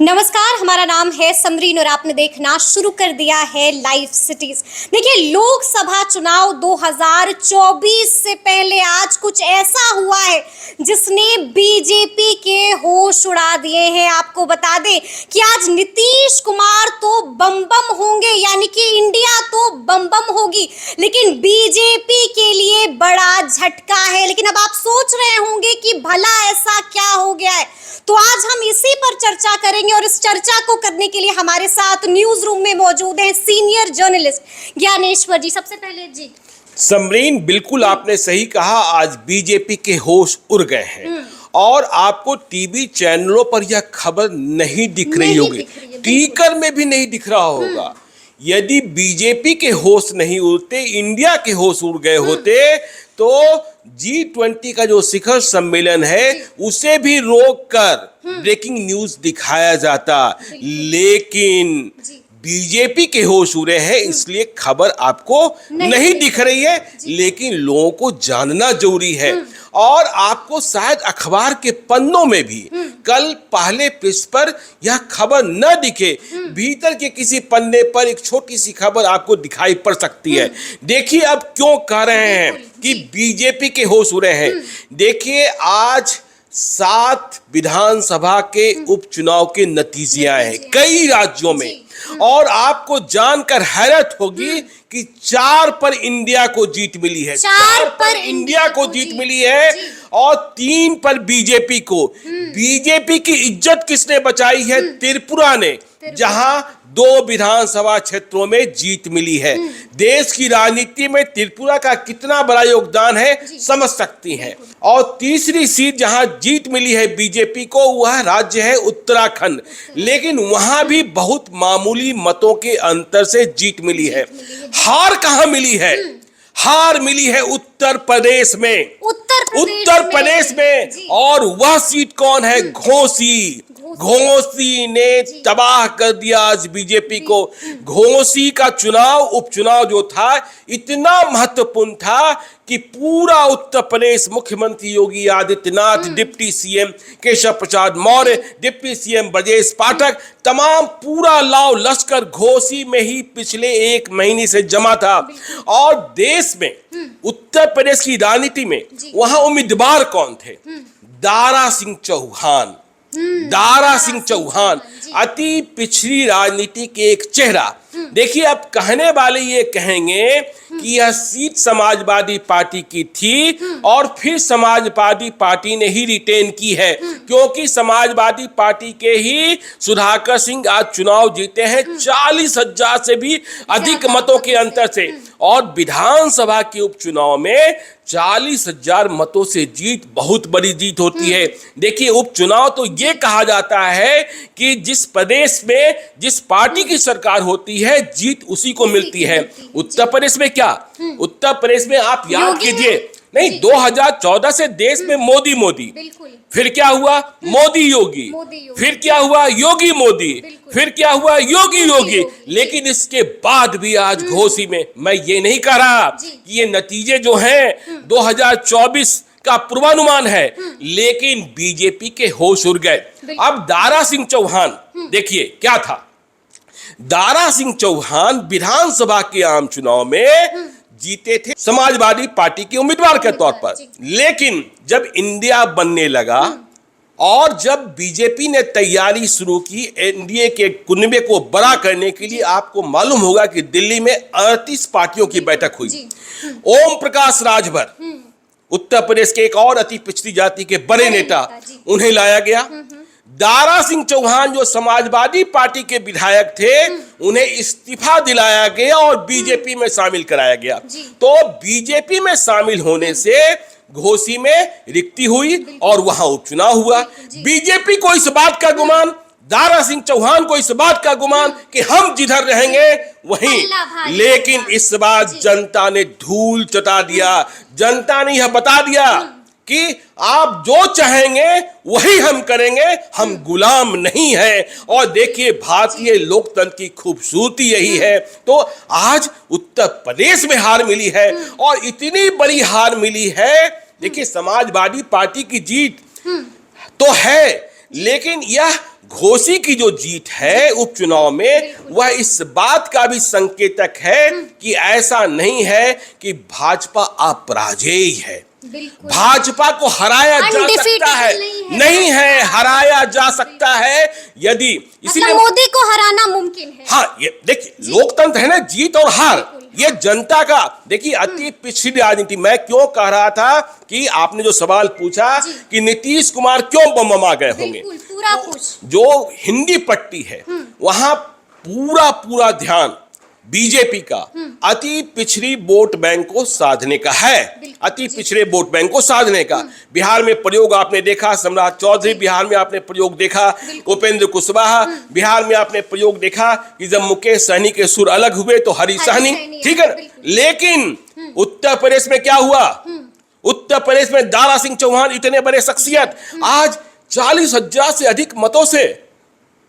नमस्कार, हमारा नाम है समरीन और आपने देखना शुरू कर दिया है लाइव सिटीज। देखिए, लोकसभा चुनाव 2024 से पहले आज कुछ ऐसा हुआ है जिसने बीजेपी के होश उड़ा दिए हैं। आपको बता दें कि आज नीतीश कुमार तो बम बम होंगे, यानी कि इंडिया तो बम बम होगी, लेकिन बीजेपी के लिए बड़ा झटका है। लेकिन अब आप सोच रहे होंगे कि भला ऐसा क्या हो गया है, तो आज हम इसी पर चर्चा करेंगे और इस चर्चा को करने के लिए हमारे साथ न्यूज रूम में मौजूद हैं सीनियर जर्नलिस्ट ज्ञानेश्वर जी। सबसे पहले जी समरीन, बिल्कुल आपने सही कहा, आज बीजेपी के होश उड़ गए हैं और आपको टीवी चैनलों पर यह खबर नहीं दिख रही होगी, टीकर में भी नहीं दिख रहा होगा। यदि बीजेपी के होश नहीं उड़ते, इंडिया के होश उड़ गए होते, तो G20 का जो शिखर सम्मेलन है उसे भी रोककर ब्रेकिंग न्यूज दिखाया जाता। लेकिन बीजेपी के होश उड़े हैं, इसलिए खबर आपको नहीं दिख रही है, लेकिन लोगों को जानना जरूरी है। और आपको शायद अखबार के पन्नों में भी कल पहले पृष्ठ पर यह खबर न दिखे, भीतर के किसी पन्ने पर एक छोटी सी खबर आपको दिखाई पड़ सकती है। देखिए अब क्यों कह रहे हैं कि बीजेपी के होश उड़े हैं। देखिए, आज 7 विधानसभा के उपचुनाव के नतीजे आए हैं कई राज्यों में, और आपको जानकर हैरत होगी कि 4 पर इंडिया को जीत मिली है। 4 पर इंडिया को जीत मिली है और 3 पर बीजेपी को। बीजेपी की इज्जत किसने बचाई है? त्रिपुरा ने, जहां 2 विधानसभा क्षेत्रों में जीत मिली है। देश की राजनीति में त्रिपुरा का कितना बड़ा योगदान है समझ सकती हैं। और तीसरी सीट जहां जीत मिली है बीजेपी को, वह राज्य है उत्तराखंड, लेकिन वहां भी बहुत मामूली मतों के अंतर से जीत मिली है। हार कहां मिली है? हार मिली है उत्तर प्रदेश में। उत्तर प्रदेश में और वह सीट कौन है? घोसी। घोसी ने तबाह कर दिया आज बीजेपी को। घोसी का उपचुनाव जो था इतना महत्वपूर्ण था कि पूरा उत्तर प्रदेश, मुख्यमंत्री Yogi Adityanath, deputy CM Keshav Prasad Maurya, deputy CM Brajesh Pathak, तमाम पूरा लाव लश्कर घोसी में ही पिछले 1 महीने से जमा था। और देश में, उत्तर प्रदेश की राजनीति में वहां उम्मीदवार कौन थे? दारा सिंह चौहान। दारा सिंह चौहान अति पिछड़ी राजनीति के एक चेहरा। देखिए, अब कहने वाले ये कहेंगे कि यह सीट समाजवादी पार्टी की थी और फिर समाजवादी पार्टी ने ही रिटेन की है, क्योंकि समाजवादी पार्टी के ही सुधाकर सिंह आज चुनाव जीते हैं 40,000 से भी अधिक मतों के अंतर से। और विधानसभा के उपचुनाव में 40,000 मतों से जीत बहुत बड़ी जीत होती है। देखिए, उपचुनाव तो ये कहा जाता है कि जिस प्रदेश में जिस पार्टी की सरकार होती है, जीत उसी को मिलती है। उत्तर प्रदेश में क्या? उत्तर प्रदेश में आप याद कीजिए, नहीं, 2014 से देश में मोदी मोदी, फिर क्या हुआ? मोदी योगी, फिर क्या हुआ? योगी मोदी, फिर क्या हुआ? योगी योगी। लेकिन इसके बाद भी आज घोसी में, मैं ये नहीं कह रहा कि ये नतीजे जो हैं 2024 का पूर्वानुमान है, लेकिन बीजेपी के होश उड़ गए। अब दारा सिंह चौहान, देखिए क्या था। दारा सिंह चौहान विधानसभा के आम चुनाव में जीते थे समाजवादी पार्टी के उम्मीदवार के तौर पर, लेकिन जब इंडिया बनने लगा और जब बीजेपी ने तैयारी शुरू की एनडीए के कुनबे को बड़ा करने के लिए, आपको मालूम होगा कि दिल्ली में 38 पार्टियों की बैठक हुई। ओम प्रकाश राजभर, उत्तर प्रदेश के एक और अति पिछड़ी जाति के बड़े नेता, उन्हें लाया गया। दारा सिंह चौहान जो समाजवादी पार्टी के विधायक थे, उन्हें इस्तीफा दिलाया गया और बीजेपी में शामिल कराया गया। तो बीजेपी में शामिल होने से घोसी में रिक्ति हुई और वहां उपचुनाव हुआ। बीजेपी को इस बात का गुमान, दारा सिंह चौहान को इस बात का गुमान कि हम जिधर रहेंगे वहीं, लेकिन इस बार जनता ने धूल चटा दिया। जनता ने यह बता दिया कि आप जो चाहेंगे वही हम करेंगे, हम गुलाम नहीं हैं। और देखिए, भारतीय लोकतंत्र की खूबसूरती यही है। तो आज उत्तर प्रदेश में हार मिली है और इतनी बड़ी हार मिली है। देखिए, समाजवादी पार्टी की जीत तो है, लेकिन यह घोसी की जो जीत है उपचुनाव में, वह इस बात का भी संकेतक है कि ऐसा नहीं है कि भाजपा अपराजेय है। भाजपा को हराया जा सकता है, नहीं है, हराया जा सकता है यदि, इसलिए मोदी को हराना मुमकिन है। हाँ, ये देखिए लोकतंत्र है ना, जीत और हार, ये जनता का। देखिए अति पिछड़ी राजनीति, मैं क्यों कह रहा था कि आपने जो सवाल पूछा कि नीतीश कुमार क्यों बमबमा गए होंगे, पूरा कुछ जो हिंदी पट्टी है वहां पूरा ध्यान बीजेपी का अति पिछड़ी वोट बैंक को साधने का है, अति पिछड़े वोट बैंक को साधने का। बिहार में प्रयोग आपने देखा, सम्राट चौधरी बिहार में आपने प्रयोग देखा, उपेंद्र कुशवाहा बिहार में आपने प्रयोग देखा कि जब मुकेश सहनी के सुर अलग हुए तो हरी सहनी, ठीक है। लेकिन उत्तर प्रदेश में क्या हुआ? उत्तर प्रदेश में दारा सिंह चौहान इतने बड़े शख्सियत आज 40,000 से अधिक मतों से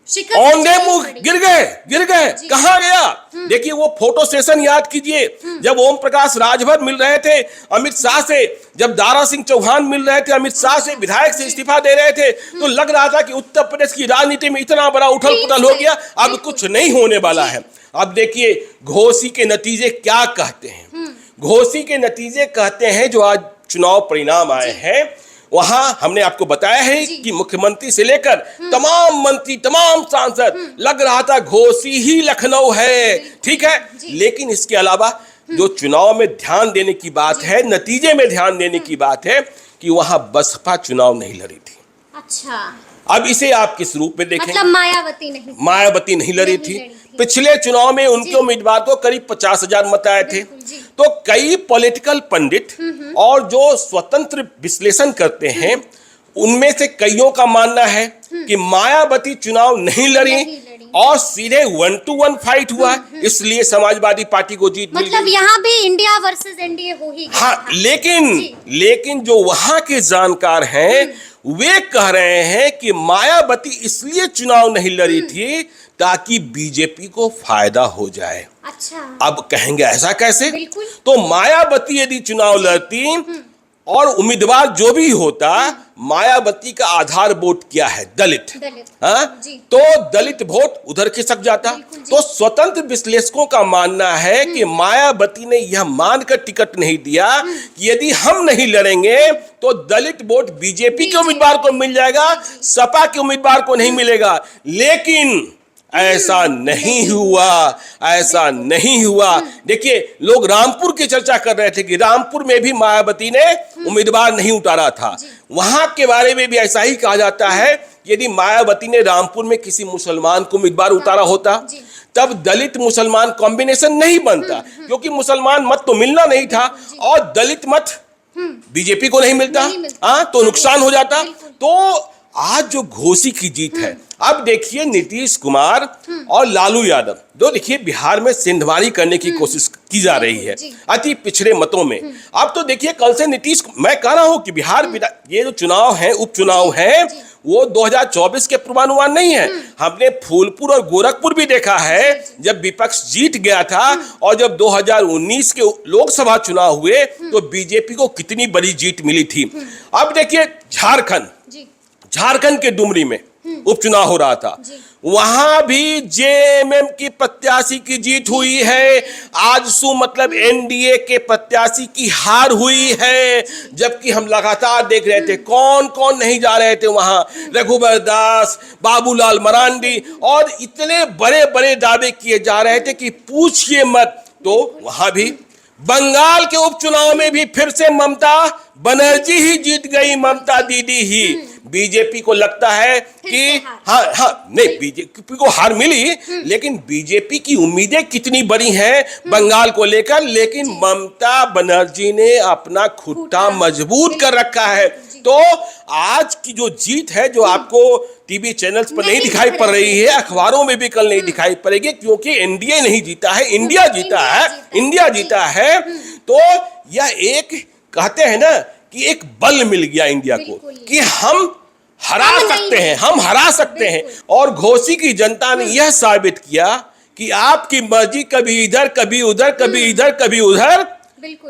औंधे मुंह गिर गए। कहां गया? देखिए वो फोटो सेशन याद कीजिए, जब ओम प्रकाश राजभर मिल रहे थे अमित शाह से, जब दारा सिंह चौहान मिल रहे थे अमित शाह से, विधायक से इस्तीफा दे रहे थे, तो लग रहा था कि उत्तर प्रदेश की राजनीति में इतना बड़ा उथल पुथल हो गया, अब कुछ नहीं होने वाला है। अब देखिए घोसी के नतीजे क्या कहते हैं। घोसी के नतीजे कहते हैं जो आज चुनाव परिणाम आए हैं, वहां हमने आपको बताया है कि मुख्यमंत्री से लेकर तमाम मंत्री, तमाम सांसद, लग रहा था घोसी ही लखनऊ है, ठीक है। लेकिन इसके अलावा जो चुनाव में ध्यान देने की बात है, नतीजे में ध्यान देने की बात है कि वहां बसपा चुनाव नहीं लड़ी थी। अच्छा, अब इसे आप किस रूप में देखें? मतलब मायावती नहीं लड़ी थी। पिछले चुनाव में उनके उम्मीदवार को करीब 50,000 मत आए थे। तो कई पॉलिटिकल पंडित और जो स्वतंत्र विश्लेषण करते हैं उनमें से कईयों का मानना है कि मायावती चुनाव नहीं लड़ी और सीधे 1-to-1 फाइट हुआ, इसलिए समाजवादी पार्टी को जीत मिली। मतलब यहाँ भी इंडिया वर्सेस एनडीए हो ही गया। हाँ, लेकिन जो वहां के जानकार हैं वे कह रहे हैं कि मायावती इसलिए चुनाव नहीं लड़ी थी ताकि बीजेपी को फायदा हो जाए। अच्छा, अब कहेंगे ऐसा कैसे? तो मायावती यदि चुनाव लड़ती और उम्मीदवार जो भी होता, मायावती का आधार वोट क्या है? दलित। हाँ, तो दलित वोट उधर खिसक जाता। तो स्वतंत्र विश्लेषकों का मानना है कि मायावती ने यह मानकर टिकट नहीं दिया कि यदि हम नहीं लड़ेंगे तो दलित वोट बीजेपी के उम्मीदवार को मिल जाएगा, सपा के उम्मीदवार को नहीं मिलेगा। लेकिन ऐसा नहीं हुआ। देखिए लोग रामपुर की चर्चा कर रहे थे कि रामपुर में भी मायावती ने उम्मीदवार नहीं उतारा था। वहां के बारे में भी ऐसा ही कहा जाता है, यदि मायावती ने रामपुर में किसी मुसलमान को उम्मीदवार उतारा होता तब दलित मुसलमान कॉम्बिनेशन नहीं बनता, क्योंकि मुसलमान मत तो मिलना नहीं था और दलित मत बीजेपी को नहीं मिलता, तो नुकसान हो जाता। तो आज जो घोसी की जीत है, अब देखिए नीतीश कुमार और लालू यादव, जो देखिए बिहार में सिंधवारी करने की कोशिश की जा रही है अति पिछड़े मतों में। अब तो देखिए कल से नीतीश, मैं कह रहा हूं कि बिहार ये जो चुनाव है, उपचुनाव है, वो 2024 के पूर्वानुमान नहीं है। हमने फूलपुर और गोरखपुर भी देखा है जब विपक्ष जीत गया था, और जब 2019 के लोकसभा चुनाव हुए तो बीजेपी को कितनी बड़ी जीत मिली थी। अब देखिए झारखंड के डुमरी में उपचुनाव हो रहा था, वहां भी जेएमएम की प्रत्याशी की जीत हुई है, आजसू मतलब एनडीए के प्रत्याशी की हार हुई है। जबकि हम लगातार देख रहे थे कौन कौन नहीं जा रहे थे वहां, रघुबर दास, बाबूलाल मरांडी, और इतने बड़े बड़े दावे किए जा रहे थे कि पूछिए मत। तो वहां भी बंगाल के उपचुनाव में भी फिर से ममता बनर्जी ही जीत गई, ममता दीदी ही। बीजेपी को लगता है कि नहीं, बीजेपी को हार मिली, लेकिन बीजेपी की उम्मीदें कितनी बड़ी हैं बंगाल को लेकर, लेकिन ममता बनर्जी ने अपना खुट्टा मजबूत कर रखा है। तो आज की जो जीत है, जो आपको टीवी चैनल्स पर नहीं दिखाई पड़ रही है, अखबारों में भी कल नहीं दिखाई पड़ेगी, क्योंकि एनडीए नहीं जीता है, इंडिया जीता है। तो यह एक कहते हैं ना कि एक बल मिल गया इंडिया को कि हम हरा सकते हैं। और घोसी की जनता ने यह साबित किया कि आपकी मर्जी कभी इधर कभी उधर, कभी इधर कभी उधर,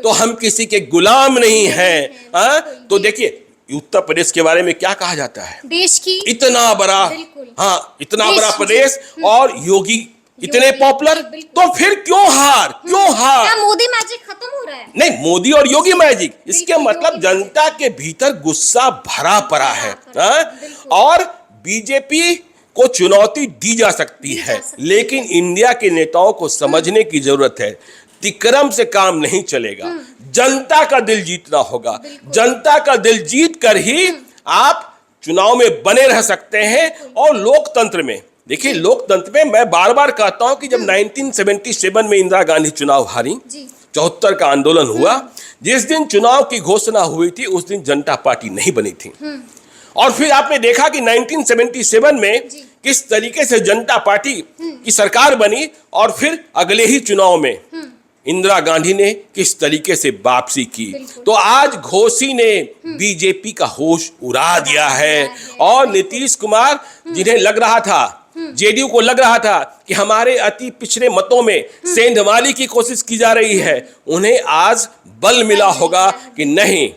तो हम किसी के गुलाम नहीं हैं। तो देखिए उत्तर प्रदेश के बारे में क्या कहा जाता है? देश की इतना बड़ा, बिल्कुल। हाँ, इतना देश बड़ा की- प्रदेश और योगी इतने योगी, पॉपुलर, बिल्कुल। तो फिर क्यों हार? क्यों हार? क्या मोदी मैजिक खत्म हो रहा है? नहीं, मोदी और योगी मैजिक, इसके बिल्कुल, मतलब योगी जनता के भीतर गुस्सा भरा पड़ा है, भरा, हाँ? बिल्कुल। और बीजेपी को चुनौती दी जा सकती है, लेकिन इंडिया के नेताओं को समझने की जरूरत है, तिकरम से काम नहीं चलेगा, जनता का दिल जीतना होगा। जनता का दिल जीत कर ही आप चुनाव में बने रह सकते हैं। और लोकतंत्र में देखिए, लोकतंत्र में मैं बार बार कहता हूं कि जब 1977 में इंदिरा गांधी चुनाव हारी, जी 74 का आंदोलन हुआ, जिस दिन चुनाव की घोषणा हुई थी उस दिन जनता पार्टी नहीं बनी थी। और फिर आपने देखा कि 1977 में किस तरीके से जनता पार्टी की सरकार बनी, और फिर अगले ही चुनाव में इंदिरा गांधी ने किस तरीके से वापसी की। तो आज घोषी ने बीजेपी का होश उड़ा दिया है, और नीतीश कुमार, जिन्हें लग रहा था, जेडीयू को लग रहा था कि हमारे अति पिछड़े मतों में सेंधमाली की कोशिश की जा रही है, उन्हें आज बल मिला होगा कि नहीं,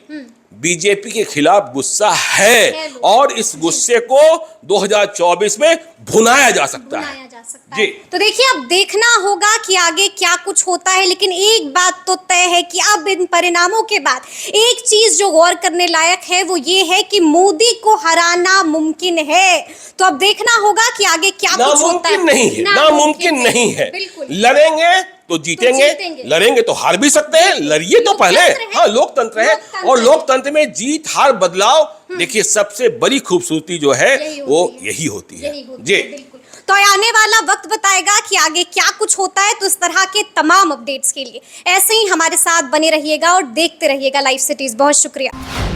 बीजेपी के खिलाफ गुस्सा है, और इस गुस्से को 2024 में भुनाया जा सकता है। बनाया जा सकता जी। है। तो देखिए, अब देखना होगा कि आगे क्या कुछ होता है, लेकिन एक बात तो तय है कि अब इन परिणामों के बाद एक चीज जो गौर करने लायक है वो ये है कि मोदी को हराना मुमकिन है। तो अब देखना होगा कि आगे क्या कुछ होता है। नामुमकिन नहीं है, नामुमकिन नहीं है। बिल्कुल। लड़ेंगे तो जीतेंगे, लड़ेंगे तो हार भी सकते हैं, लड़िए तो पहले। हाँ, लोकतंत्र है, और लोकतंत्र में जीत हार बदलाव, देखिए सबसे बड़ी खूबसूरती जो है वो यही होती है। जी, बिल्कुल। तो आने वाला वक्त बताएगा कि आगे क्या कुछ होता है। तो इस तरह के तमाम अपडेट्स के लिए ऐसे ही हमारे साथ बने रहिएगा और देखते रहिएगा लाइव सिटीज। बहुत शुक्रिया।